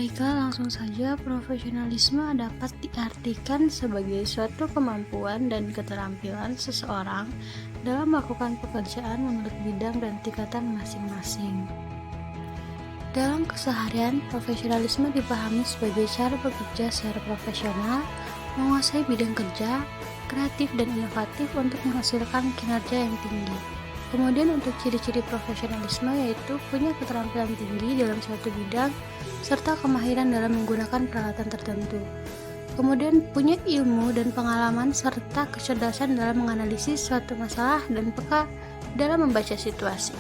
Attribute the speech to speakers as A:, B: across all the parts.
A: Baiklah, langsung saja, profesionalisme dapat diartikan sebagai suatu kemampuan dan keterampilan seseorang dalam melakukan pekerjaan menurut bidang dan tingkatan masing-masing. Dalam keseharian, profesionalisme dipahami sebagai cara bekerja secara profesional, menguasai bidang kerja, kreatif dan inovatif untuk menghasilkan kinerja yang tinggi. Kemudian untuk ciri-ciri profesionalisme yaitu punya keterampilan tinggi dalam suatu bidang serta kemahiran dalam menggunakan peralatan tertentu. Kemudian punya ilmu dan pengalaman serta kecerdasan dalam menganalisis suatu masalah dan peka dalam membaca situasi.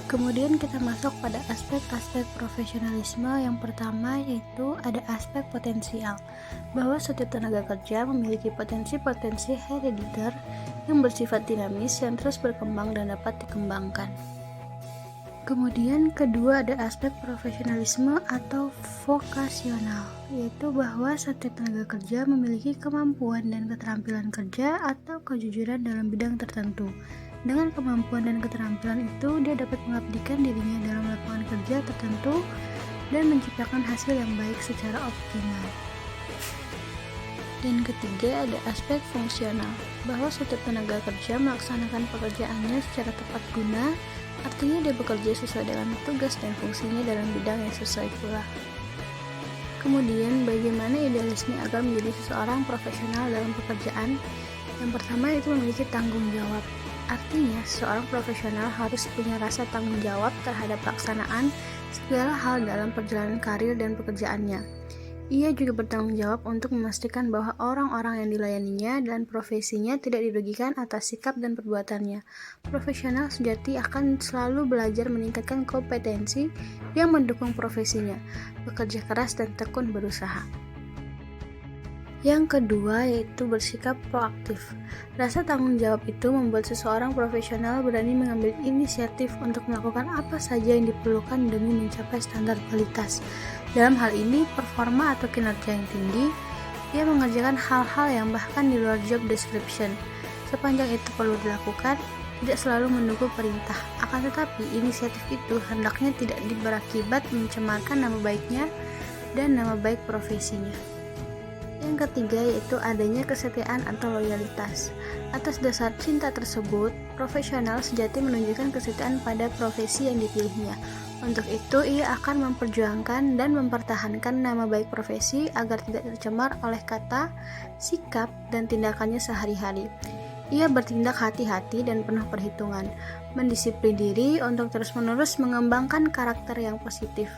A: Kemudian kita masuk pada aspek-aspek profesionalisme. Yang pertama yaitu ada aspek potensial, bahwa setiap tenaga kerja memiliki potensi-potensi herediter yang bersifat dinamis yang terus berkembang dan dapat dikembangkan. Kemudian kedua ada aspek profesionalisme atau vokasional, yaitu bahwa setiap tenaga kerja memiliki kemampuan dan keterampilan kerja atau kejujuran dalam bidang tertentu. Dengan kemampuan dan keterampilan itu, dia dapat mengabdikan dirinya dalam lapangan kerja tertentu dan menciptakan hasil yang baik secara optimal. Dan ketiga ada aspek fungsional, bahwa setiap tenaga kerja melaksanakan pekerjaannya secara tepat guna, artinya dia bekerja sesuai dengan tugas dan fungsinya dalam bidang yang sesuai pula. Kemudian bagaimana idealisme agar menjadi seseorang profesional dalam pekerjaan? Yang pertama itu memiliki tanggung jawab. Artinya, seorang profesional harus punya rasa tanggung jawab terhadap pelaksanaan segala hal dalam perjalanan karir dan pekerjaannya. Ia juga bertanggung jawab untuk memastikan bahwa orang-orang yang dilayaninya dan profesinya tidak dirugikan atas sikap dan perbuatannya. Profesional sejati akan selalu belajar meningkatkan kompetensi yang mendukung profesinya, bekerja keras dan tekun berusaha. Yang kedua yaitu bersikap proaktif. Rasa tanggung jawab itu membuat seseorang profesional berani mengambil inisiatif untuk melakukan apa saja yang diperlukan demi mencapai standar kualitas. Dalam hal ini, performa atau kinerja yang tinggi, ia mengerjakan hal-hal yang bahkan di luar job description. Sepanjang itu perlu dilakukan, tidak selalu menunggu perintah. Akan tetapi, inisiatif itu hendaknya tidak berakibat mencemarkan nama baiknya dan nama baik profesinya. Yang ketiga yaitu adanya kesetiaan atau loyalitas. Atas dasar cinta tersebut, profesional sejati menunjukkan kesetiaan pada profesi yang dipilihnya. Untuk itu, ia akan memperjuangkan dan mempertahankan nama baik profesi agar tidak tercemar oleh kata, sikap, dan tindakannya sehari-hari. Ia bertindak hati-hati dan penuh perhitungan, mendisiplin diri untuk terus-menerus mengembangkan karakter yang positif.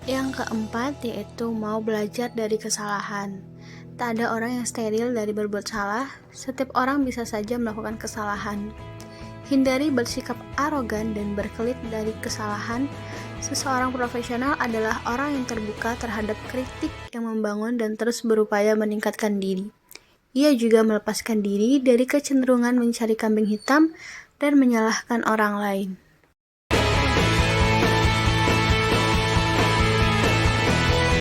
A: Yang keempat yaitu mau belajar dari kesalahan. Tak ada orang yang steril dari berbuat salah, setiap orang bisa saja melakukan kesalahan. Hindari bersikap arogan dan berkelit dari kesalahan. Seseorang profesional adalah orang yang terbuka terhadap kritik yang membangun dan terus berupaya meningkatkan diri. Ia juga melepaskan diri dari kecenderungan mencari kambing hitam dan menyalahkan orang lain.